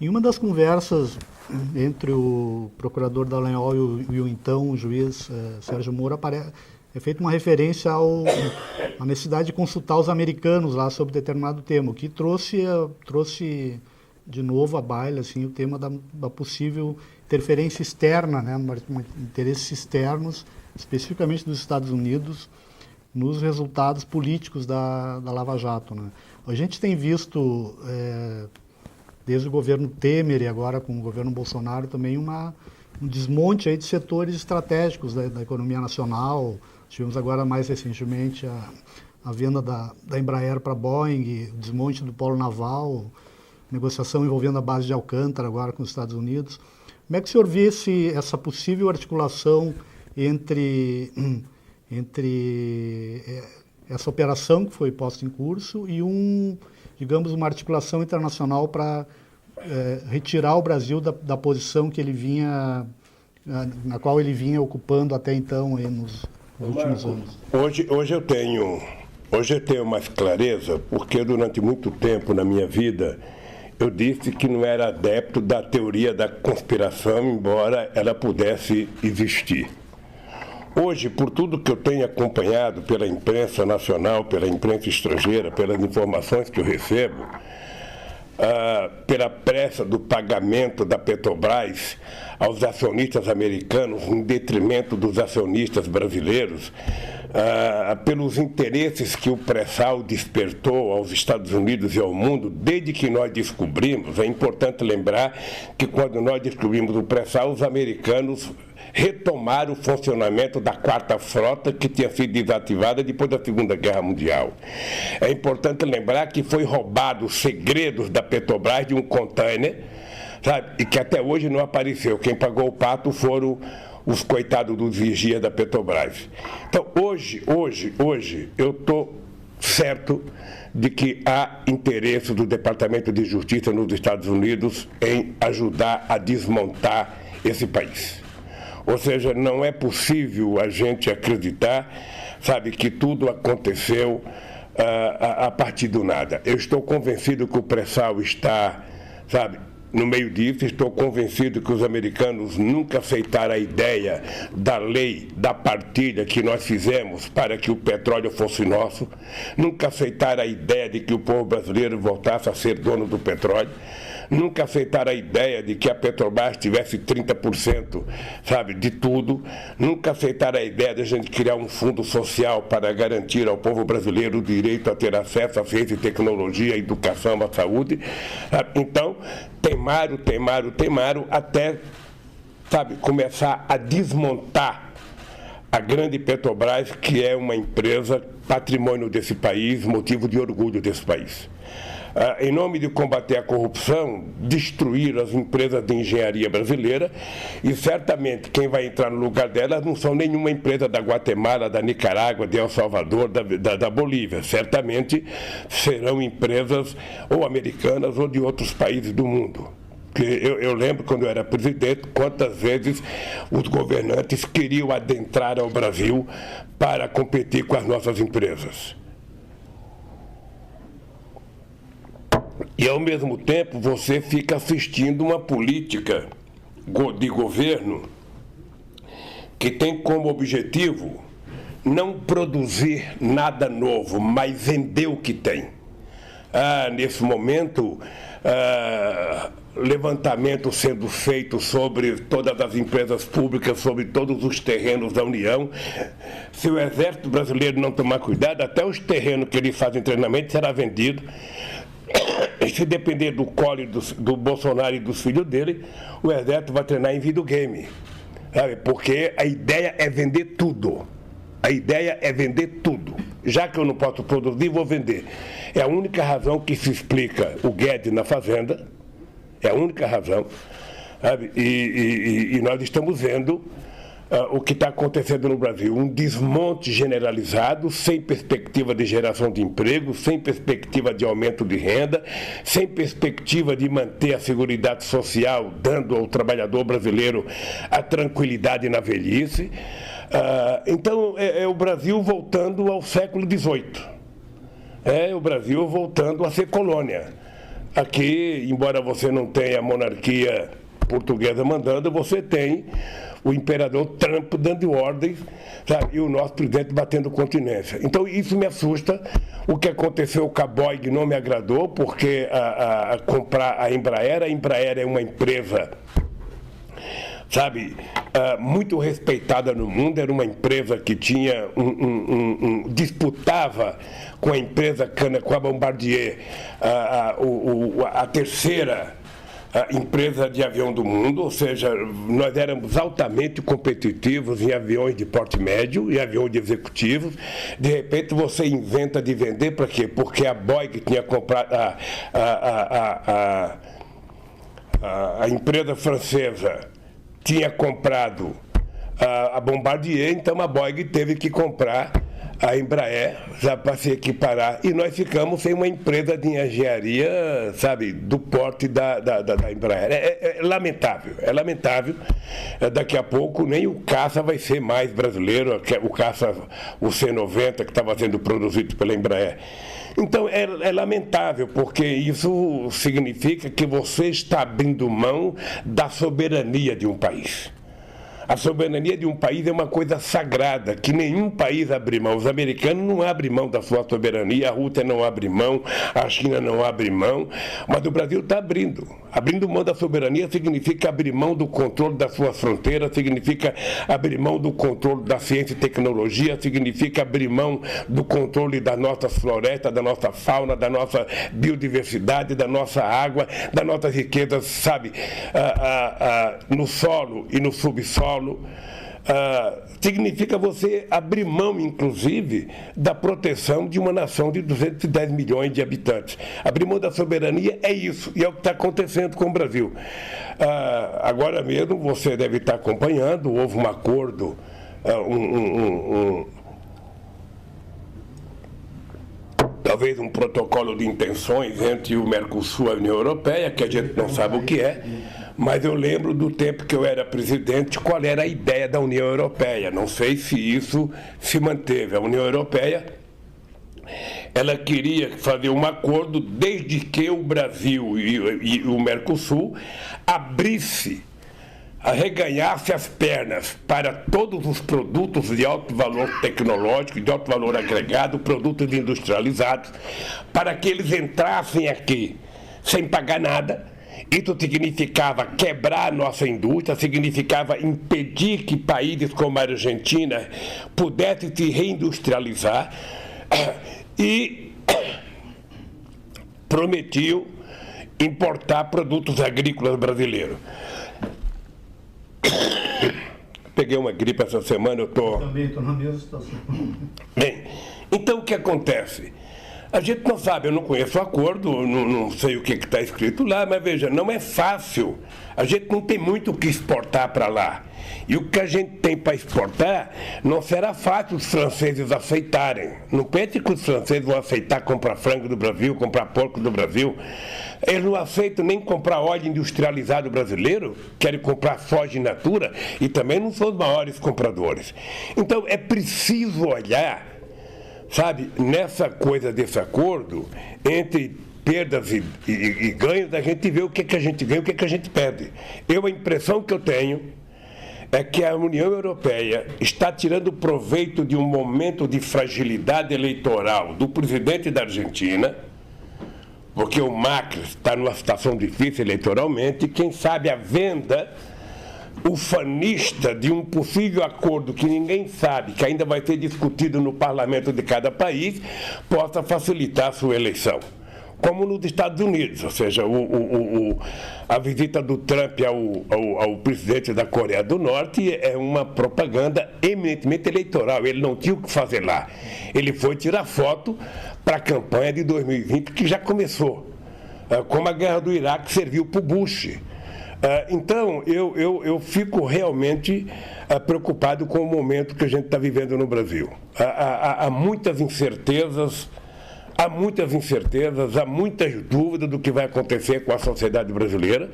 Em uma das conversas entre o procurador Dallagnol e o então juiz Sérgio Moro, é feita uma referência à necessidade de consultar os americanos lá sobre determinado tema, o que trouxe de novo à baila assim, o tema da possível interferência externa, né, interesses externos, especificamente dos Estados Unidos, nos resultados políticos da Lava Jato. Né? A gente tem visto, desde o governo Temer e agora com o governo Bolsonaro, também um desmonte aí de setores estratégicos da economia nacional. Tivemos agora, mais recentemente, a venda da Embraer para a Boeing, o desmonte do polo naval, negociação envolvendo a base de Alcântara agora com os Estados Unidos. Como é que o senhor vê essa possível articulação entre essa operação que foi posta em curso e digamos, uma articulação internacional para retirar o Brasil da posição que ele na qual ele vinha ocupando até então nos últimos anos? Hoje eu tenho mais clareza, porque durante muito tempo na minha vida eu disse que não era adepto da teoria da conspiração, embora ela pudesse existir. Hoje, por tudo que eu tenho acompanhado pela imprensa nacional, pela imprensa estrangeira, pelas informações que eu recebo, pela pressa do pagamento da Petrobras aos acionistas americanos em detrimento dos acionistas brasileiros, pelos interesses que o pré-sal despertou aos Estados Unidos e ao mundo, desde que nós descobrimos, é importante lembrar que quando nós descobrimos o pré-sal, os americanos retomaram o funcionamento da quarta frota que tinha sido desativada depois da Segunda Guerra Mundial. É importante lembrar que foi roubado os segredos da Petrobras de um container, sabe, e que até hoje não apareceu. Quem pagou o pato foram os coitados dos vigias da Petrobras. Então, hoje eu estou certo de que há interesse do Departamento de Justiça nos Estados Unidos em ajudar a desmontar esse país. Ou seja, não é possível a gente acreditar, sabe, que tudo aconteceu a partir do nada. Eu estou convencido que o pré-sal está, sabe, no meio disso. Estou convencido que os americanos nunca aceitaram a ideia da lei da partilha que nós fizemos para que o petróleo fosse nosso, nunca aceitaram a ideia de que o povo brasileiro voltasse a ser dono do petróleo, nunca aceitaram a ideia de que a Petrobras tivesse 30%, sabe, de tudo, nunca aceitaram a ideia de a gente criar um fundo social para garantir ao povo brasileiro o direito a ter acesso à ciência e tecnologia, à educação, à saúde. Então, temaram até, sabe, começar a desmontar a grande Petrobras, que é uma empresa patrimônio desse país, motivo de orgulho desse país. Em nome de combater a corrupção, destruir as empresas de engenharia brasileira, e certamente quem vai entrar no lugar delas não são nenhuma empresa da Guatemala, da Nicarágua, de El Salvador, da Bolívia. Certamente serão empresas ou americanas ou de outros países do mundo. Eu lembro, quando eu era presidente, quantas vezes os governantes queriam adentrar ao Brasil para competir com as nossas empresas. E, ao mesmo tempo, você fica assistindo uma política de governo que tem como objetivo não produzir nada novo, mas vender o que tem. Nesse momento, levantamento sendo feito sobre todas as empresas públicas, sobre todos os terrenos da União. Se o Exército Brasileiro não tomar cuidado, até os terrenos que eles fazem treinamento será vendido. Se depender do colo do Bolsonaro e dos filhos dele, o Exército vai treinar em videogame, sabe? Porque a ideia é vender tudo. A ideia é vender tudo. Já que eu não posso produzir, vou vender. É a única razão que se explica o Guedes na Fazenda. É a única razão, sabe? E nós estamos vendo o que está acontecendo no Brasil, um desmonte generalizado, sem perspectiva de geração de emprego, sem perspectiva de aumento de renda, sem perspectiva de manter a seguridade social, dando ao trabalhador brasileiro a tranquilidade na velhice. Então, é o Brasil voltando ao século XVIII. É o Brasil voltando a ser colônia. aqui, embora você não tenha a monarquia portuguesa mandando, você tem o imperador Trump dando ordens, sabe? E o nosso presidente batendo continência. Então isso me assusta. O que aconteceu com a Boeing não me agradou, porque comprar a Embraer é uma empresa, sabe, muito respeitada no mundo, era uma empresa que tinha disputava com a empresa com a Bombardier, a terceira empresa de avião do mundo, ou seja, nós éramos altamente competitivos em aviões de porte médio e aviões de executivos. De repente você inventa de vender, para quê? Porque a Boeing tinha comprado a empresa francesa tinha comprado a Bombardier, então a Boeing teve que comprar a Embraer já para se equiparar, e nós ficamos sem uma empresa de engenharia, sabe, do porte da Embraer. É lamentável, é lamentável. Daqui a pouco nem o caça vai ser mais brasileiro, o caça, o C-90, que estava sendo produzido pela Embraer. Então é lamentável, porque isso significa que você está abrindo mão da soberania de um país. A soberania de um país é uma coisa sagrada, que nenhum país abre mão. Os americanos não abrem mão da sua soberania, a Rússia não abre mão, a China não abre mão, mas o Brasil está abrindo. Abrindo mão da soberania significa abrir mão do controle das suas fronteiras, significa abrir mão do controle da ciência e tecnologia, significa abrir mão do controle das nossas florestas, da nossa fauna, da nossa biodiversidade, da nossa água, das nossas riquezas, sabe, no solo e no subsolo. Significa você abrir mão, inclusive, da proteção de uma nação de 210 milhões de habitantes. Abrir mão da soberania é isso, e é o que está acontecendo com o Brasil. Agora mesmo, você deve estar acompanhando, houve um acordo, talvez um protocolo de intenções entre o Mercosul e a União Europeia, que a gente não sabe o que é, mas eu lembro do tempo que eu era presidente, qual era a ideia da União Europeia. Não sei se isso se manteve. A União Europeia, ela queria fazer um acordo desde que o Brasil e o Mercosul arreganhasse as pernas para todos os produtos de alto valor tecnológico, de alto valor agregado, produtos industrializados, para que eles entrassem aqui sem pagar nada. Isso significava quebrar a nossa indústria, significava impedir que países como a Argentina pudessem se reindustrializar, e prometiam importar produtos agrícolas brasileiros. Peguei uma gripe essa semana, eu também estou na mesma situação. Bem, então o que acontece? A gente não sabe, eu não conheço o acordo, não sei o que está escrito lá, mas veja, não é fácil. A gente não tem muito o que exportar para lá. E o que a gente tem para exportar não será fácil os franceses aceitarem. Não pense que os franceses vão aceitar comprar frango do Brasil, comprar porco do Brasil. Eles não aceitam nem comprar óleo industrializado brasileiro, querem comprar soja in natura, e também não são os maiores compradores. Então é preciso olhar, sabe, nessa coisa desse acordo, entre perdas e ganhos, a gente vê o que a gente ganha e o que a gente perde. A impressão que eu tenho é que a União Europeia está tirando proveito de um momento de fragilidade eleitoral do presidente da Argentina, porque o Macri está numa situação difícil eleitoralmente, e quem sabe a venda ufanista de um possível acordo que ninguém sabe, que ainda vai ser discutido no parlamento de cada país, possa facilitar a sua eleição. Como nos Estados Unidos, ou seja, a visita do Trump ao presidente da Coreia do Norte é uma propaganda eminentemente eleitoral. Ele não tinha o que fazer lá. Ele foi tirar foto para a campanha de 2020, que já começou, como a guerra do Iraque serviu para o Bush. Então, eu fico realmente preocupado com o momento que a gente está vivendo no Brasil. Há muitas incertezas, há muitas dúvidas do que vai acontecer com a sociedade brasileira,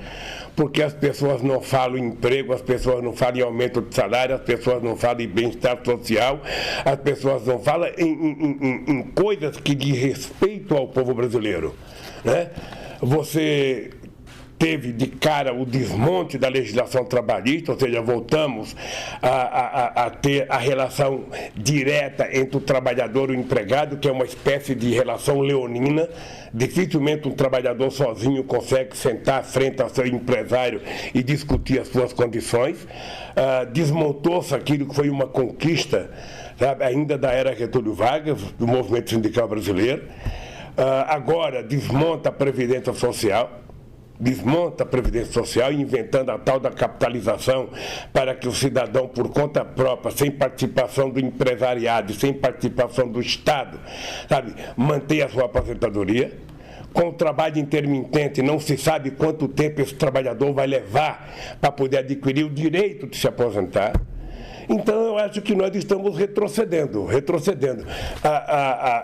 porque as pessoas não falam em emprego, as pessoas não falam em aumento de salário, as pessoas não falam em bem-estar social, as pessoas não falam em coisas que diz respeito ao povo brasileiro, né? você teve de cara o desmonte da legislação trabalhista, ou seja, voltamos a ter a relação direta entre o trabalhador e o empregado, que é uma espécie de relação leonina. Dificilmente um trabalhador sozinho consegue sentar frente ao seu empresário e discutir as suas condições. Desmontou-se aquilo que foi uma conquista, sabe, ainda da era Getúlio Vargas, do movimento sindical brasileiro. Agora desmonta a Previdência Social, inventando a tal da capitalização para que o cidadão, por conta própria, sem participação do empresariado, sem participação do Estado, sabe, mantenha a sua aposentadoria. Com o trabalho intermitente, não se sabe quanto tempo esse trabalhador vai levar para poder adquirir o direito de se aposentar. Então, eu acho que nós estamos retrocedendo.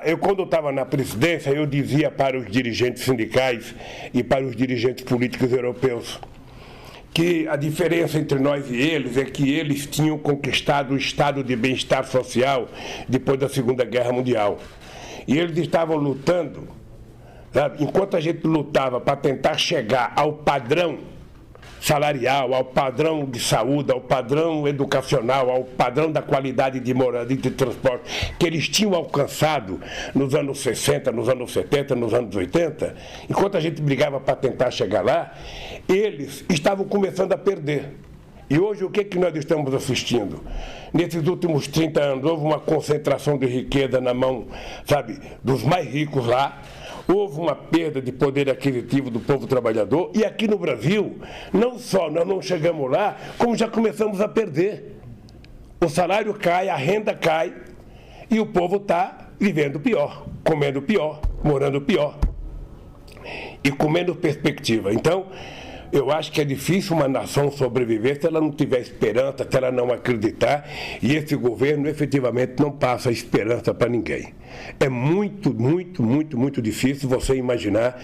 Eu, quando estava na presidência, eu dizia para os dirigentes sindicais e para os dirigentes políticos europeus que a diferença entre nós e eles é que eles tinham conquistado o estado de bem-estar social depois da Segunda Guerra Mundial. E eles estavam lutando, sabe? Enquanto a gente lutava para tentar chegar ao padrão salarial, ao padrão de saúde, ao padrão educacional, ao padrão da qualidade de moradia e de transporte que eles tinham alcançado nos anos 60, nos anos 70, nos anos 80, enquanto a gente brigava para tentar chegar lá, eles estavam começando a perder. E hoje o que nós estamos assistindo? Nesses últimos 30 anos houve uma concentração de riqueza na mão, sabe, dos mais ricos lá. Houve uma perda de poder aquisitivo do povo trabalhador, e aqui no Brasil, não só nós não chegamos lá, como já começamos a perder. O salário cai, a renda cai, e o povo está vivendo pior, comendo pior, morando pior, e com menos perspectiva. Então, eu acho que é difícil uma nação sobreviver se ela não tiver esperança, se ela não acreditar, e esse governo efetivamente não passa esperança para ninguém. É muito difícil você imaginar,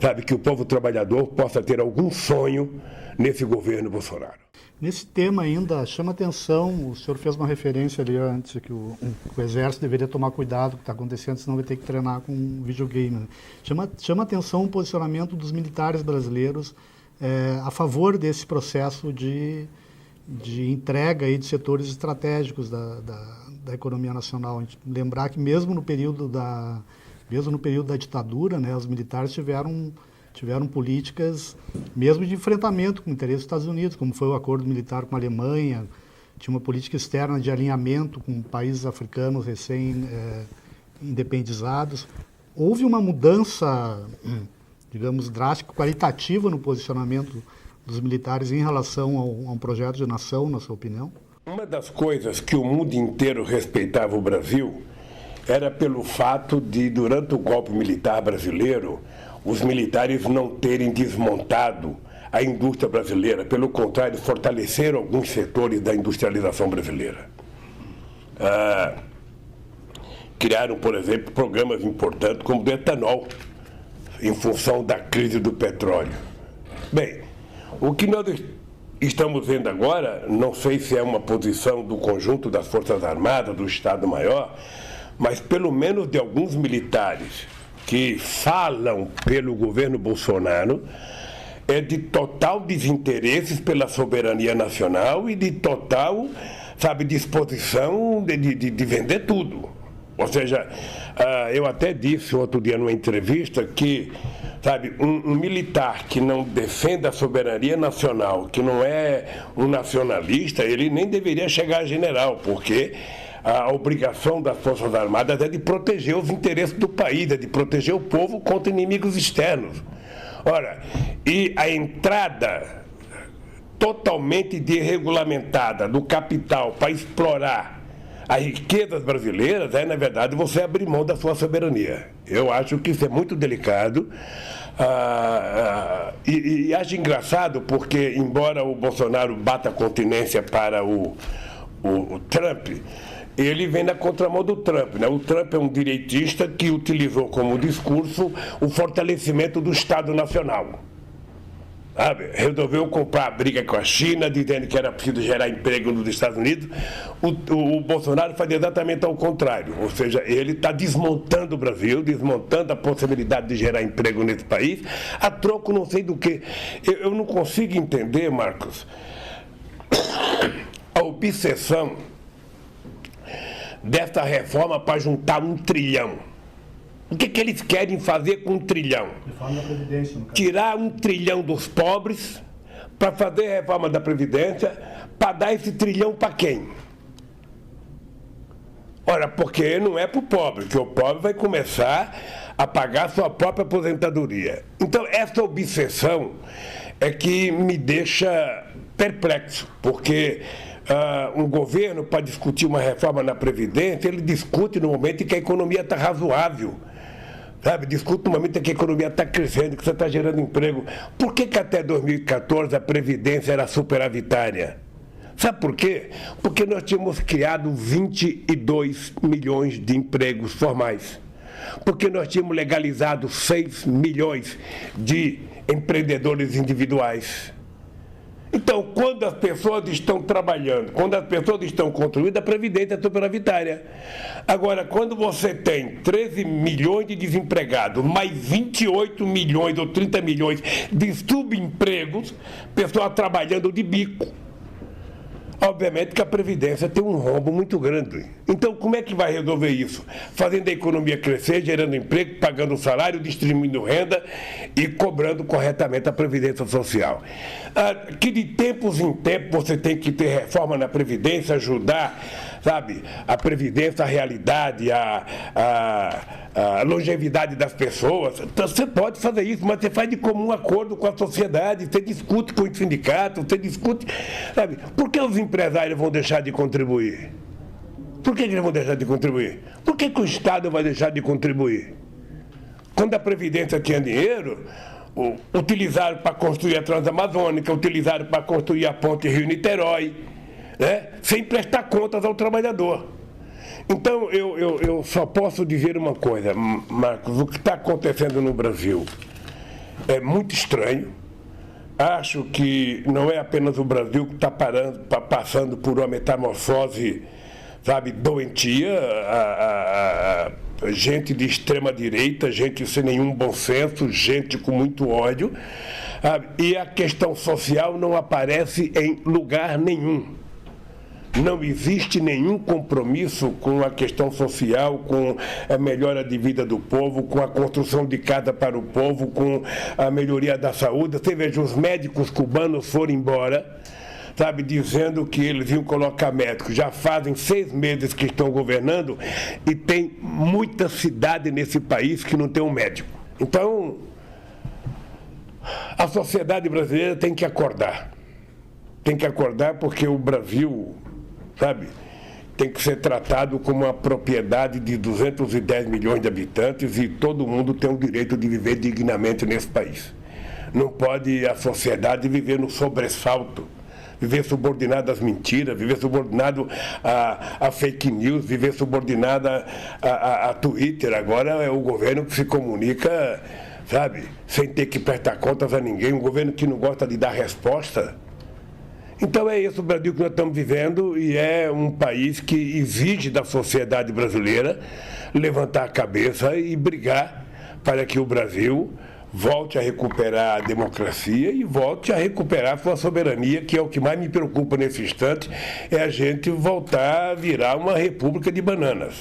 sabe, que o povo trabalhador possa ter algum sonho nesse governo Bolsonaro. Nesse tema ainda, chama atenção, o senhor fez uma referência ali antes, que o Exército deveria tomar cuidado com o que está acontecendo, senão vai ter que treinar com um videogame. Chama atenção o posicionamento dos militares brasileiros a favor desse processo de entrega aí de setores estratégicos da economia nacional. A gente lembrar que mesmo no período da ditadura, né, os militares tiveram políticas mesmo de enfrentamento com o interesse dos Estados Unidos, como foi o acordo militar com a Alemanha, tinha uma política externa de alinhamento com países africanos recém-independizados. Houve uma mudança, digamos, drástica, qualitativa no posicionamento dos militares em relação a um projeto de nação, na sua opinião? Uma das coisas que o mundo inteiro respeitava o Brasil era pelo fato de, durante o golpe militar brasileiro, os militares não terem desmontado a indústria brasileira. Pelo contrário, fortaleceram alguns setores da industrialização brasileira. Criaram, por exemplo, programas importantes como o do etanol, em função da crise do petróleo. Bem, o que nós estamos vendo agora, não sei se é uma posição do conjunto das Forças Armadas, do Estado-Maior, mas pelo menos de alguns militares que falam pelo governo Bolsonaro, é de total desinteresse pela soberania nacional e de total, sabe, disposição de vender tudo. Ou seja, eu até disse outro dia numa entrevista que, sabe, um militar que não defenda a soberania nacional, que não é um nacionalista, ele nem deveria chegar a general, porque a obrigação das Forças Armadas é de proteger os interesses do país, é de proteger o povo contra inimigos externos. Ora, e a entrada totalmente desregulamentada do capital para explorar as riquezas brasileiras na verdade, você abrir mão da sua soberania. Eu acho que isso é muito delicado e acho engraçado porque, embora o Bolsonaro bata continência para o Trump, ele vem na contramão do Trump, né? O Trump é um direitista que utilizou como discurso o fortalecimento do Estado Nacional. sabe? Resolveu comprar a briga com a China, dizendo que era preciso gerar emprego nos Estados Unidos. O Bolsonaro faz exatamente ao contrário, ou seja, ele está desmontando o Brasil, desmontando a possibilidade de gerar emprego nesse país, a troco não sei do que. Eu não consigo entender, Marcos, a obsessão desta reforma para juntar 1 trilhão. O que eles querem fazer com 1 trilhão? Reforma da Previdência, no caso. Tirar 1 trilhão dos pobres para fazer a reforma da Previdência, para dar esse trilhão para quem? Ora, porque não é para o pobre, que o pobre vai começar a pagar sua própria aposentadoria. Então, essa obsessão é que me deixa perplexo, porque um governo, para discutir uma reforma na Previdência, ele discute no momento em que a economia está razoável. Sabe, discute no momento em que a economia está crescendo, que você está gerando emprego. Por que até 2014 a Previdência era superavitária? Sabe por quê? Porque nós tínhamos criado 22 milhões de empregos formais. Porque nós tínhamos legalizado 6 milhões de empreendedores individuais. Então, quando as pessoas estão trabalhando, quando as pessoas estão construindo, a Previdência é superavitária. Agora, quando você tem 13 milhões de desempregados, mais 28 milhões ou 30 milhões de subempregos, pessoas trabalhando de bico, obviamente que a Previdência tem um rombo muito grande. Então, como é que vai resolver isso? Fazendo a economia crescer, gerando emprego, pagando salário, distribuindo renda e cobrando corretamente a Previdência Social. Que de tempos em tempos você tem que ter reforma na Previdência, ajudar, sabe, a Previdência, a realidade, a longevidade das pessoas. Então, você pode fazer isso, mas você faz de comum acordo com a sociedade, você discute com os sindicatos, você discute, sabe? Por que os empresários vão deixar de contribuir? Por que eles vão deixar de contribuir? Por que o Estado vai deixar de contribuir? Quando a Previdência tinha dinheiro, utilizaram para construir a Transamazônica, utilizaram para construir a ponte Rio-Niterói, né? Sem prestar contas ao trabalhador. Então, eu só posso dizer uma coisa, Marcos, o que está acontecendo no Brasil é muito estranho. Acho que não é apenas o Brasil que está passando por uma metamorfose, sabe, doentia, gente de extrema direita, gente sem nenhum bom senso, gente com muito ódio, sabe? E a questão social não aparece em lugar nenhum. Não existe nenhum compromisso com a questão social, com a melhora de vida do povo, com a construção de casa para o povo, com a melhoria da saúde. Você veja, os médicos cubanos foram embora, sabe, dizendo que eles iam colocar médicos. Já fazem 6 meses que estão governando e tem muita cidade nesse país que não tem um médico. Então, a sociedade brasileira tem que acordar. Tem que acordar porque o Brasil, sabe, tem que ser tratado como uma propriedade de 210 milhões de habitantes e todo mundo tem o direito de viver dignamente nesse país. Não pode a sociedade viver no sobressalto, viver subordinado às mentiras, viver subordinado a fake news, viver subordinado a Twitter. Agora é o governo que se comunica, sabe, sem ter que prestar contas a ninguém, um governo que não gosta de dar resposta. Então é esse o Brasil que nós estamos vivendo e é um país que exige da sociedade brasileira levantar a cabeça e brigar para que o Brasil volte a recuperar a democracia e volte a recuperar sua soberania, que é o que mais me preocupa nesse instante, é a gente voltar a virar uma república de bananas,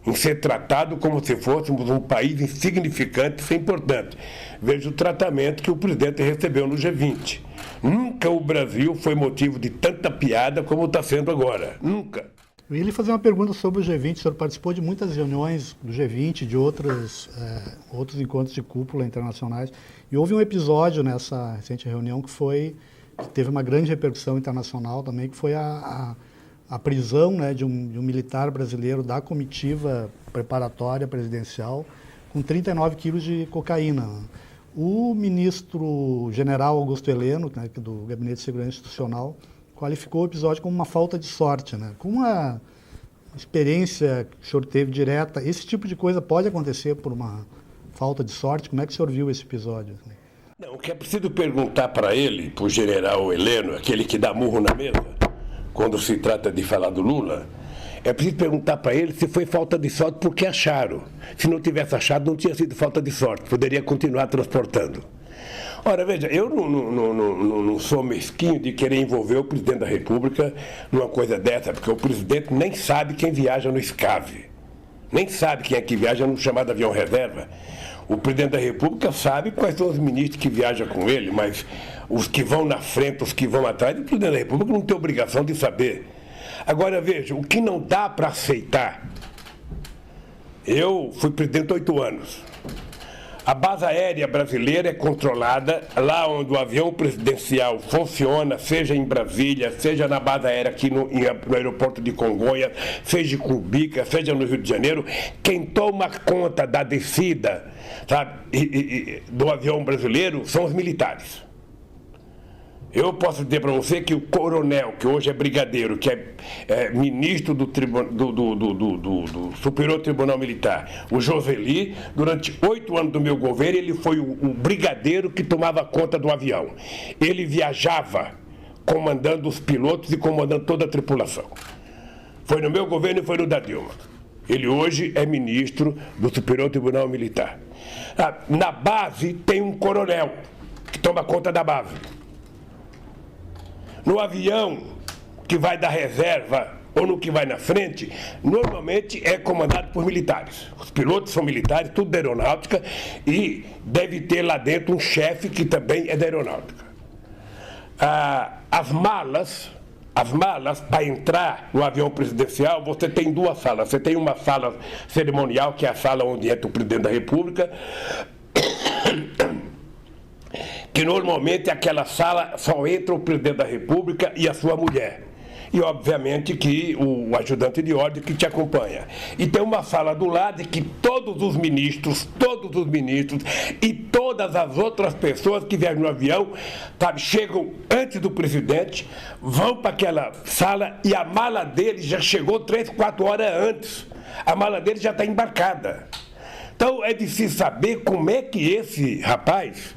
em ser tratado como se fôssemos um país insignificante, sem importante. Veja o tratamento que o presidente recebeu no G20. Nunca o Brasil foi motivo de tanta piada como está sendo agora. Nunca. Eu ia lhe fazer uma pergunta sobre o G20. O senhor participou de muitas reuniões do G20, de outros encontros de cúpula internacionais. E houve um episódio nessa recente reunião que teve uma grande repercussão internacional também, que foi a prisão, né, de um militar brasileiro da comitiva preparatória presidencial com 39 quilos de cocaína. O ministro general Augusto Heleno, né, do Gabinete de Segurança Institucional, qualificou o episódio como uma falta de sorte, né? Com uma experiência que o senhor teve direta, esse tipo de coisa pode acontecer por uma falta de sorte? Como é que o senhor viu esse episódio? Não, o que é preciso perguntar para ele, para o general Heleno, aquele que dá murro na mesa, quando se trata de falar do Lula, é preciso perguntar para ele se foi falta de sorte porque acharam. Se não tivesse achado, não tinha sido falta de sorte, poderia continuar transportando. Ora, veja, eu não sou mesquinho de querer envolver o presidente da República numa coisa dessa, porque o presidente nem sabe quem viaja no SCAV, nem sabe quem é que viaja no chamado avião reserva. O presidente da República sabe quais são os ministros que viajam com ele, mas os que vão na frente, os que vão atrás, o presidente da República não tem obrigação de saber. Agora, veja, o que não dá para aceitar, eu fui presidente 8 anos. A base aérea brasileira é controlada lá onde o avião presidencial funciona, seja em Brasília, seja na base aérea aqui no aeroporto de Congonhas, seja em Cumbica, seja no Rio de Janeiro. Quem toma conta da descida, sabe, do avião brasileiro são os militares. Eu posso dizer para você que o coronel, que hoje é brigadeiro, que é ministro do Superior Tribunal Militar, o Joseli, durante 8 anos do meu governo, ele foi o brigadeiro que tomava conta do avião. Ele viajava comandando os pilotos e comandando toda a tripulação. Foi no meu governo e foi no da Dilma. Ele hoje é ministro do Superior Tribunal Militar. Na base tem um coronel que toma conta da base. No avião que vai da reserva ou no que vai na frente, normalmente é comandado por militares. Os pilotos são militares, tudo da aeronáutica, e deve ter lá dentro um chefe que também é da aeronáutica. As malas para entrar no avião presidencial, você tem 2 salas. Você tem uma sala cerimonial, que é a sala onde entra o presidente da República, que normalmente aquela sala só entra o presidente da República e a sua mulher. E, obviamente, que o ajudante de ordem que te acompanha. E tem uma sala do lado que todos os ministros e todas as outras pessoas que viajam no avião, sabe, chegam antes do presidente, vão para aquela sala e a mala dele já chegou 3, 4 horas antes. A mala dele já está embarcada. Então, é difícil saber como é que esse rapaz...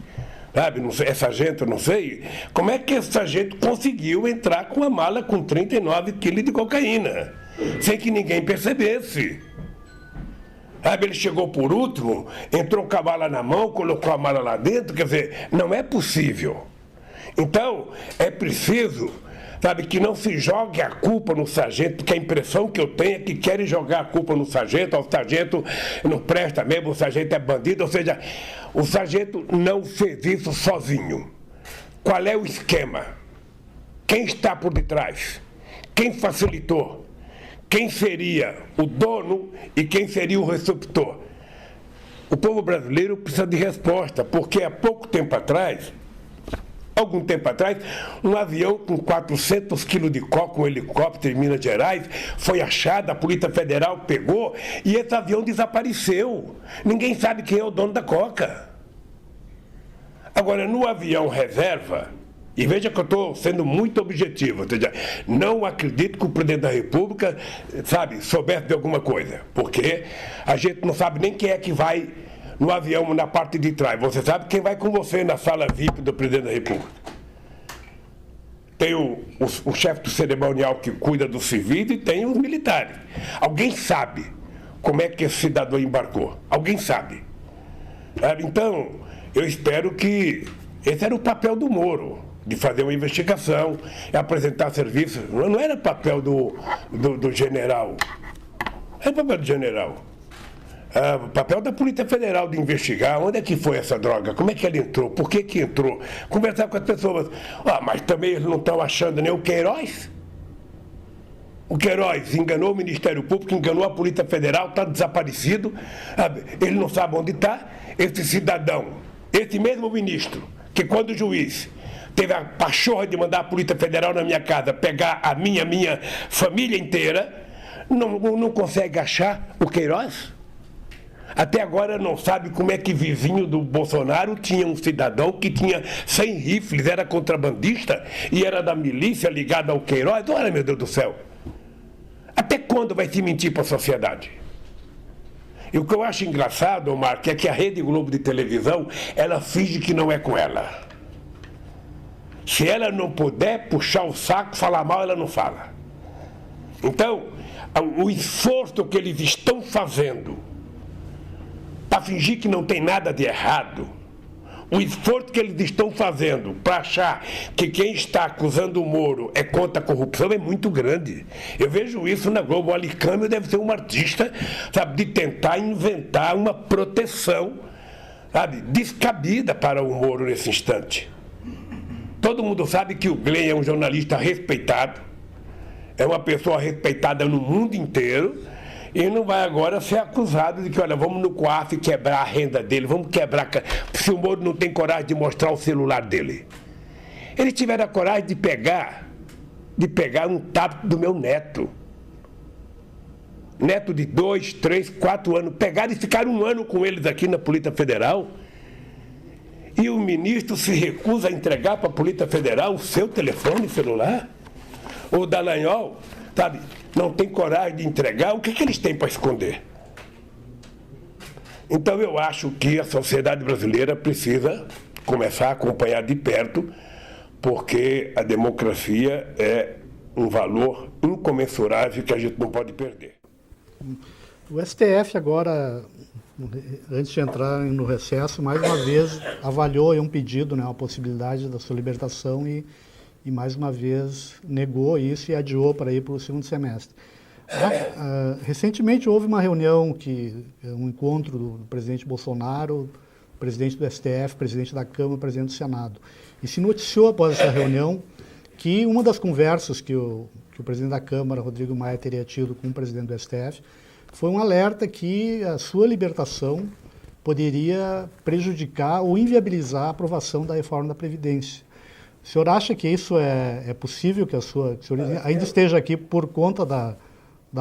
sabe, não sei, é sargento, não sei, como é que esse sargento conseguiu entrar com a mala com 39 quilos de cocaína, sem que ninguém percebesse. Sabe, ele chegou por último, entrou com a mala na mão, colocou a mala lá dentro, quer dizer, não é possível. Então, é preciso, sabe, que não se jogue a culpa no sargento, porque a impressão que eu tenho é que querem jogar a culpa no sargento, o sargento não presta mesmo, o sargento é bandido, ou seja, o sargento não fez isso sozinho. Qual é o esquema? Quem está por detrás? Quem facilitou? Quem seria o dono e quem seria o receptor? O povo brasileiro precisa de resposta, porque há algum tempo atrás, um avião com 400 quilos de coca, um helicóptero em Minas Gerais, foi achado, a Polícia Federal pegou e esse avião desapareceu. Ninguém sabe quem é o dono da coca. Agora, no avião reserva, e veja que eu estou sendo muito objetivo, ou seja, não acredito que o presidente da República, sabe, soubesse de alguma coisa, porque a gente não sabe nem quem é que vai no avião na parte de trás. Você sabe quem vai com você na sala VIP do presidente da República. Tem o chefe do cerimonial que cuida dos civis e tem os militares. Alguém sabe como é que esse cidadão embarcou. Alguém sabe. Então, eu espero que... Esse era o papel do Moro, de fazer uma investigação, apresentar serviços. Não era papel do general. Era papel do general. O papel da Polícia Federal de investigar onde é que foi essa droga, como é que ela entrou, por que que entrou, conversar com as pessoas. Mas também eles não estão achando nem o Queiroz. O Queiroz enganou o Ministério Público, enganou a Polícia Federal, está desaparecido, ele não sabe onde está. Esse cidadão, esse mesmo ministro, que quando o juiz teve a pachorra de mandar a Polícia Federal na minha casa pegar a minha família inteira, não consegue achar o Queiroz? Até agora não sabe como é que vizinho do Bolsonaro tinha um cidadão que tinha 100 rifles, era contrabandista e era da milícia ligada ao Queiroz. Olha, meu Deus do céu. Até quando vai se mentir para a sociedade? E o que eu acho engraçado, Omar, é que a Rede Globo de televisão, ela finge que não é com ela. Se ela não puder puxar o saco, falar mal, ela não fala. Então, o esforço que eles estão fazendo para fingir que não tem nada de errado, o esforço que eles estão fazendo para achar que quem está acusando o Moro é contra a corrupção é muito grande. Eu vejo isso na Globo. O Alicâmbio deve ser um artista, sabe, de tentar inventar uma proteção, sabe, descabida para o Moro nesse instante. Todo mundo sabe que o Glenn é um jornalista respeitado, é uma pessoa respeitada no mundo inteiro, e não vai agora ser acusado de que, olha, vamos no COAF quebrar a renda dele, vamos quebrar... Se o Moro não tem coragem de mostrar o celular dele. Eles tiveram a coragem de pegar um tablet do meu neto. Neto de 2, 3, 4 anos. Pegaram e ficaram 1 ano com eles aqui na Polícia Federal. E o ministro se recusa a entregar para a Polícia Federal o seu telefone celular. O Dallagnol, sabe, não tem coragem de entregar. O que eles têm para esconder? Então eu acho que a sociedade brasileira precisa começar a acompanhar de perto, porque a democracia é um valor incomensurável que a gente não pode perder. O STF agora, antes de entrar no recesso, mais uma vez avaliou um pedido, né, a possibilidade da sua libertação e mais uma vez negou isso e adiou para ir para o segundo semestre. Recentemente houve uma reunião, um encontro do presidente Bolsonaro, presidente do STF, presidente da Câmara, presidente do Senado. E se noticiou após essa reunião que uma das conversas que o presidente da Câmara, Rodrigo Maia, teria tido com o presidente do STF foi um alerta que a sua libertação poderia prejudicar ou inviabilizar a aprovação da reforma da Previdência. O senhor acha que isso é possível, que o senhor ainda esteja aqui por conta da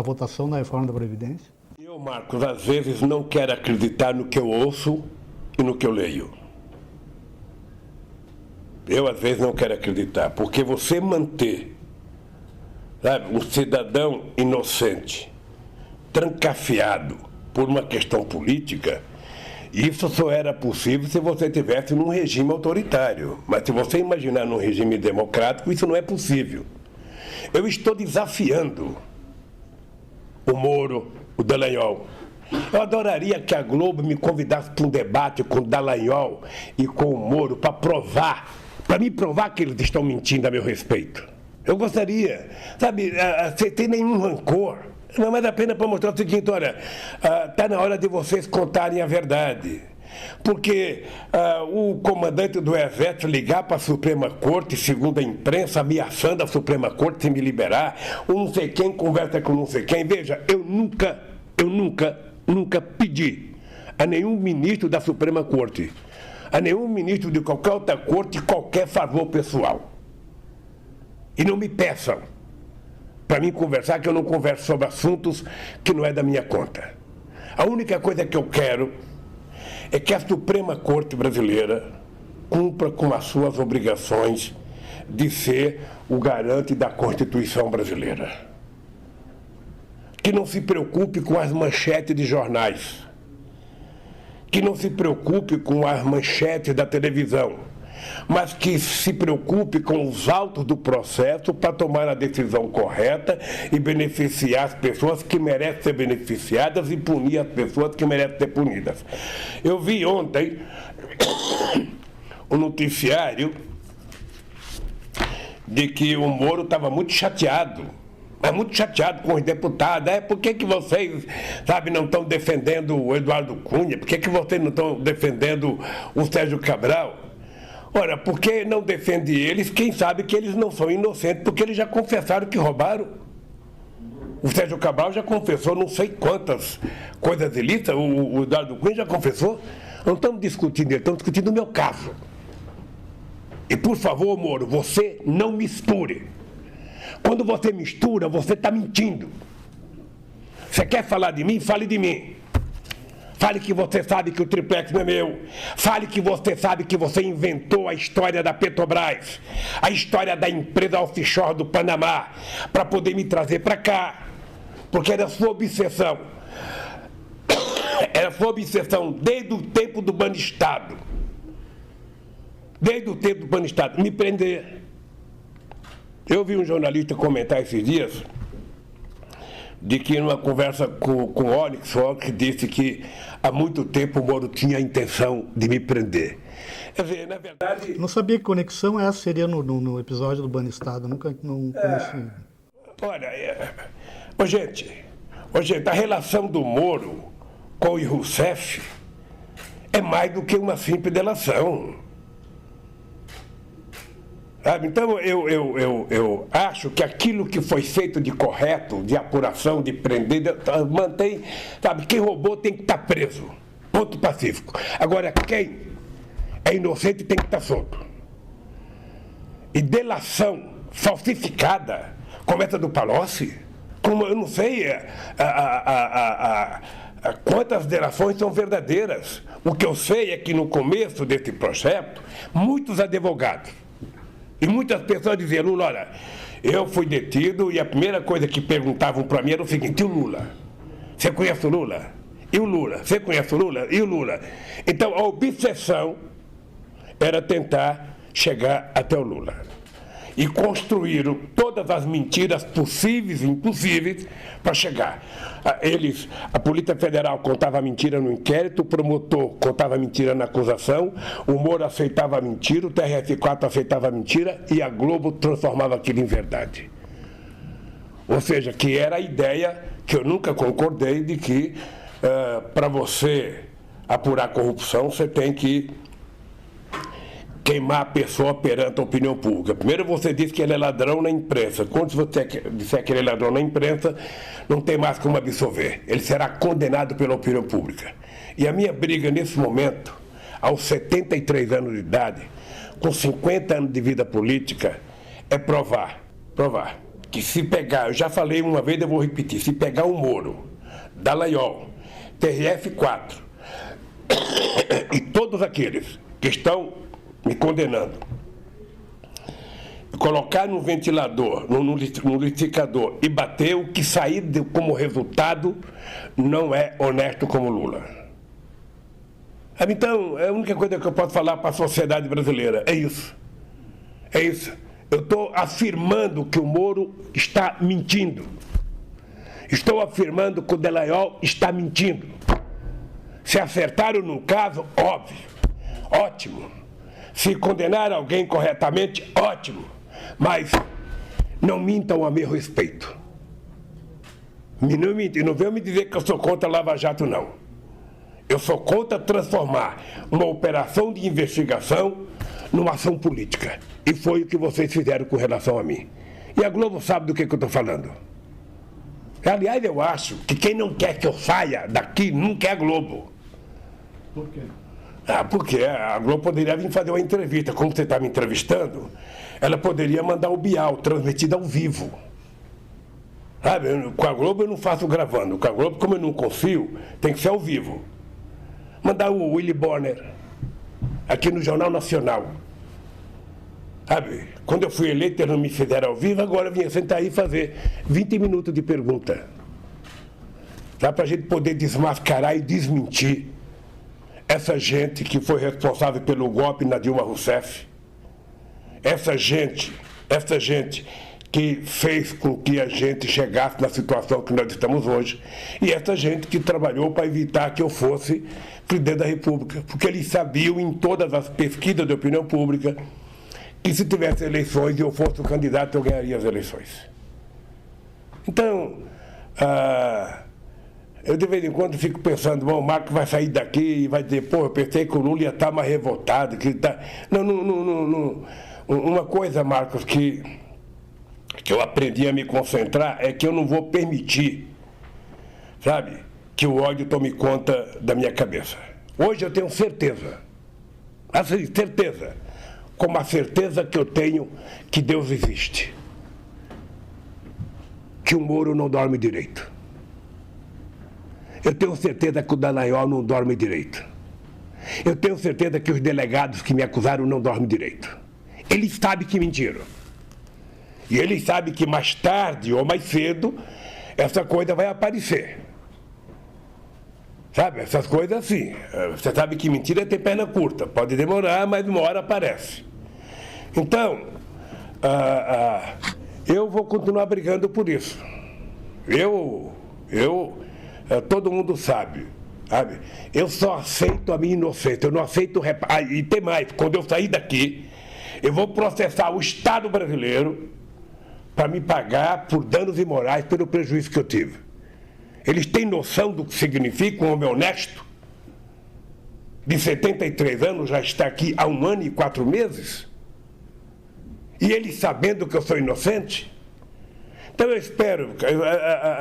votação da reforma da Previdência? Eu, Marcos, às vezes não quero acreditar no que eu ouço e no que eu leio. Eu, às vezes, não quero acreditar, porque você manter, sabe, um cidadão inocente, trancafiado por uma questão política, isso só era possível se você estivesse num regime autoritário. Mas se você imaginar num regime democrático, isso não é possível. Eu estou desafiando o Moro, o Dallagnol. Eu adoraria que a Globo me convidasse para um debate com o Dallagnol e com o Moro para me provar que eles estão mentindo a meu respeito. Eu gostaria, sabe, sem ter nenhum rancor. Não é mais a pena para mostrar o seguinte, olha, está na hora de vocês contarem a verdade. Porque o comandante do Exército ligar para a Suprema Corte, segundo a imprensa, ameaçando a Suprema Corte se me liberar, não sei quem conversa com não sei quem. Veja, eu nunca pedi a nenhum ministro da Suprema Corte, a nenhum ministro de qualquer outra corte, qualquer favor pessoal. E não me peçam para mim conversar, que eu não converso sobre assuntos que não é da minha conta. A única coisa que eu quero é que a Suprema Corte brasileira cumpra com as suas obrigações de ser o garante da Constituição brasileira. Que não se preocupe com as manchetes de jornais. Que não se preocupe com as manchetes da televisão, mas que se preocupe com os autos do processo para tomar a decisão correta e beneficiar as pessoas que merecem ser beneficiadas e punir as pessoas que merecem ser punidas. Eu vi ontem um noticiário de que o Moro estava muito chateado, mas muito chateado com os deputados. Por que vocês, sabe, não estão defendendo o Eduardo Cunha? Por que vocês não estão defendendo o Sérgio Cabral? Ora, por que não defende eles? Quem sabe que eles não são inocentes, porque eles já confessaram que roubaram. O Sérgio Cabral já confessou não sei quantas coisas ilícitas, o Eduardo Cunha já confessou. Não estamos discutindo ele, estamos discutindo o meu caso. E, por favor, Moro, você não misture. Quando você mistura, você está mentindo. Você quer falar de mim? Fale de mim. Fale que você sabe que o triplex não é meu. Fale que você sabe que você inventou a história da Petrobras, a história da empresa offshore do Panamá, para poder me trazer para cá, porque era sua obsessão Era sua obsessão desde o tempo do Banestado. Desde o tempo do Banestado. Me prender. Eu vi um jornalista comentar esses dias de que numa conversa com o Onyx disse que há muito tempo o Moro tinha a intenção de me prender. Quer dizer, na verdade... Não sabia que conexão essa seria no episódio do Banestado. Nunca conheci. Olha, gente, a relação do Moro com o Rousseff é mais do que uma simples delação. Sabe? Então, eu acho que aquilo que foi feito de correto, de apuração, de prender, mantém, sabe, quem roubou tem que estar preso. Ponto pacífico. Agora, quem é inocente tem que estar solto. E delação falsificada, como essa do Palocci, como eu não sei quantas delações são verdadeiras. O que eu sei é que no começo desse projeto, muitos advogados e muitas pessoas diziam: Lula, olha, eu fui detido e a primeira coisa que perguntavam para mim era o seguinte: e o Lula? Você conhece o Lula? E o Lula? Você conhece o Lula? E o Lula? Então a obsessão era tentar chegar até o Lula. E construíram todas as mentiras possíveis e impossíveis para chegar. A Polícia Federal contava mentira no inquérito, o promotor contava mentira na acusação, o Moro aceitava a mentira, o TRF4 aceitava a mentira e a Globo transformava aquilo em verdade. Ou seja, que era a ideia que eu nunca concordei de que para você apurar corrupção você tem que queimar a pessoa perante a opinião pública. Primeiro você diz que ele é ladrão na imprensa. Quando você disser que ele é ladrão na imprensa, não tem mais como absolver. Ele será condenado pela opinião pública. E a minha briga nesse momento, aos 73 anos de idade, com 50 anos de vida política, é provar que se pegar, eu já falei uma vez, eu vou repetir, se pegar o Moro, Dallagnol, TRF4 e todos aqueles que estão me condenando, colocar no ventilador, no liquidificador e bater, o que sair como resultado não é honesto como Lula. Então, a única coisa que eu posso falar para a sociedade brasileira é isso. É isso. Eu estou afirmando que o Moro está mentindo. Estou afirmando que o Dallagnol está mentindo. Se acertaram no caso, óbvio, ótimo. Se condenar alguém corretamente, ótimo. Mas não mintam a meu respeito. Não venham me dizer que eu sou contra a Lava Jato, não. Eu sou contra transformar uma operação de investigação numa ação política. E foi o que vocês fizeram com relação a mim. E a Globo sabe do que eu estou falando. Aliás, eu acho que quem não quer que eu saia daqui nunca é a Globo. Por quê? Porque a Globo poderia vir fazer uma entrevista. Como você está me entrevistando, ela poderia mandar o Bial, transmitido ao vivo. Sabe? Com a Globo eu não faço gravando. Com a Globo, como eu não confio, tem que ser ao vivo. Mandar o Willy Bonner aqui no Jornal Nacional. Sabe? Quando eu fui eleito, eles não me fizeram ao vivo, agora eu vinha sentar aí e fazer 20 minutos de pergunta. Dá para a gente poder desmascarar e desmentir essa gente que foi responsável pelo golpe na Dilma Rousseff, essa gente que fez com que a gente chegasse na situação que nós estamos hoje, e essa gente que trabalhou para evitar que eu fosse presidente da República, porque eles sabiam em todas as pesquisas de opinião pública que se tivesse eleições e eu fosse o candidato, eu ganharia as eleições. Então, eu de vez em quando fico pensando, bom, o Marco vai sair daqui e vai dizer, pô, eu pensei que o Lula ia estar mais revoltado, que tá... Não. Uma coisa, Marcos, que eu aprendi a me concentrar é que eu não vou permitir, sabe, que o ódio tome conta da minha cabeça. Hoje eu tenho certeza, assim, certeza, como a certeza que eu tenho que Deus existe, que o Moro não dorme direito. Eu tenho certeza que o Dallagnol não dorme direito. Eu tenho certeza que os delegados que me acusaram não dormem direito. Eles sabem que mentiram. E eles sabem que mais tarde ou mais cedo essa coisa vai aparecer. Sabe, essas coisas assim. Você sabe que mentira tem perna curta. Pode demorar, mas uma hora aparece. Então, eu vou continuar brigando por isso. Todo mundo sabe. Eu só aceito a minha inocência. Eu não aceito... E tem mais, quando eu sair daqui, eu vou processar o Estado brasileiro para me pagar por danos imorais pelo prejuízo que eu tive. Eles têm noção do que significa um homem honesto? De 73 anos, já está aqui há 1 ano e 4 meses? E eles sabendo que eu sou inocente? Então eu espero,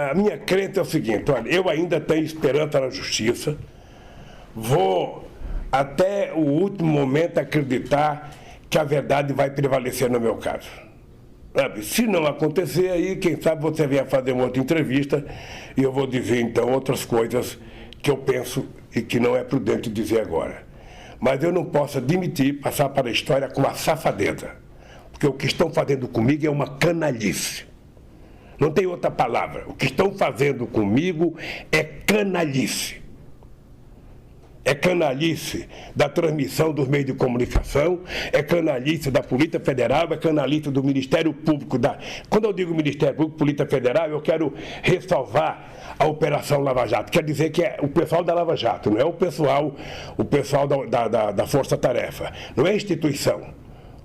a minha crença é o seguinte, olha, eu ainda tenho esperança na justiça, vou até o último momento acreditar que a verdade vai prevalecer no meu caso. Se não acontecer, aí, quem sabe você venha fazer uma outra entrevista e eu vou dizer, então, outras coisas que eu penso e que não é prudente dizer agora. Mas eu não posso admitir passar para a história com uma safadeza, porque o que estão fazendo comigo é uma canalice. Não tem outra palavra. O que estão fazendo comigo é canalice. É canalice da transmissão dos meios de comunicação, é canalice da Polícia Federal, é canalice do Ministério Público. Quando eu digo Ministério Público, Polícia Federal, eu quero ressalvar a Operação Lava Jato. Quer dizer que é o pessoal da Lava Jato, não é o pessoal da Força Tarefa, não é a instituição.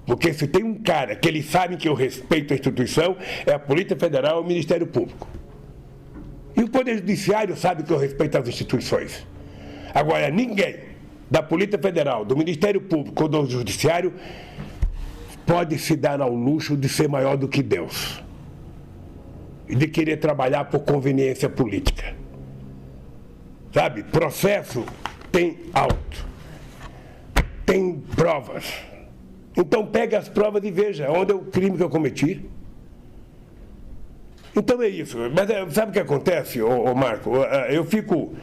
Porque se tem um cara que eles sabem que eu respeito a instituição, é a Polícia Federal e o Ministério Público. E o Poder Judiciário sabe que eu respeito as instituições. Agora, ninguém da Polícia Federal, do Ministério Público ou do Judiciário pode se dar ao luxo de ser maior do que Deus e de querer trabalhar por conveniência política. Sabe, processo tem auto, tem provas. Então pega as provas e veja onde é o crime que eu cometi. Então é isso. Mas sabe o que acontece, ô Marco? Eu fico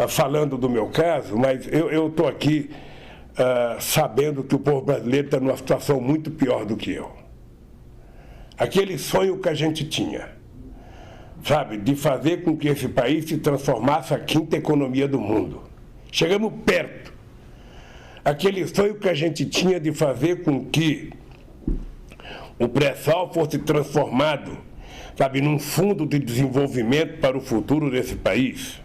falando do meu caso, mas eu estou aqui sabendo que o povo brasileiro está numa situação muito pior do que eu. Aquele sonho que a gente tinha, sabe, de fazer com que esse país se transformasse a 5ª economia do mundo. Chegamos perto. Aquele sonho que a gente tinha de fazer com que o pré-sal fosse transformado, sabe, num fundo de desenvolvimento para o futuro desse país.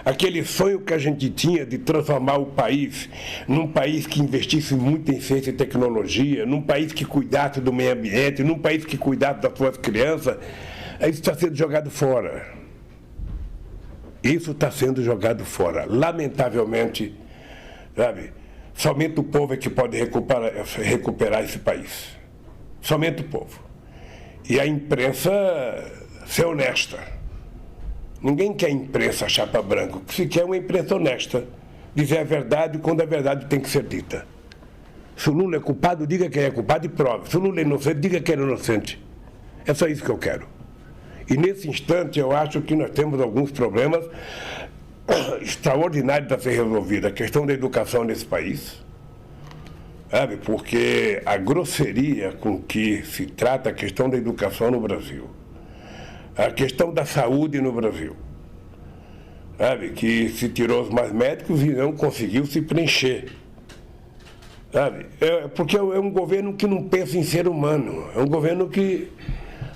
Aquele sonho que a gente tinha de transformar o país num país que investisse muito em ciência e tecnologia, num país que cuidasse do meio ambiente, num país que cuidasse das suas crianças, isso está sendo jogado fora. Isso está sendo jogado fora. Lamentavelmente, sabe, somente o povo é que pode recuperar esse país. Somente o povo. E a imprensa ser honesta. Ninguém quer imprensa chapa branca. O que se quer é uma imprensa honesta. Dizer a verdade quando a verdade tem que ser dita. Se o Lula é culpado, diga que ele é culpado e prove. Se o Lula é inocente, diga que ele é inocente. É só isso que eu quero. E nesse instante eu acho que nós temos alguns problemas extraordinários a ser resolvidos. A questão da educação nesse país. Sabe? Porque a grosseria com que se trata a questão da educação no Brasil, a questão da saúde no Brasil, sabe, que se tirou os mais médicos e não conseguiu se preencher, sabe, porque é um governo que não pensa em ser humano, é um governo que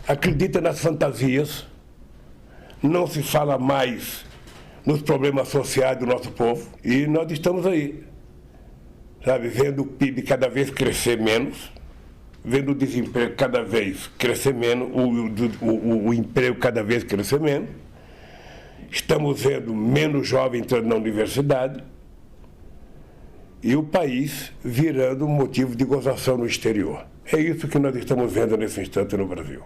acredita nas fantasias, não se fala mais nos problemas sociais do nosso povo, e nós estamos aí, sabe, vendo o PIB cada vez crescer menos, vendo o desemprego cada vez crescer menos, o emprego cada vez crescer menos, estamos vendo menos jovens entrando na universidade e o país virando motivo de gozação no exterior. É isso que nós estamos vendo nesse instante no Brasil.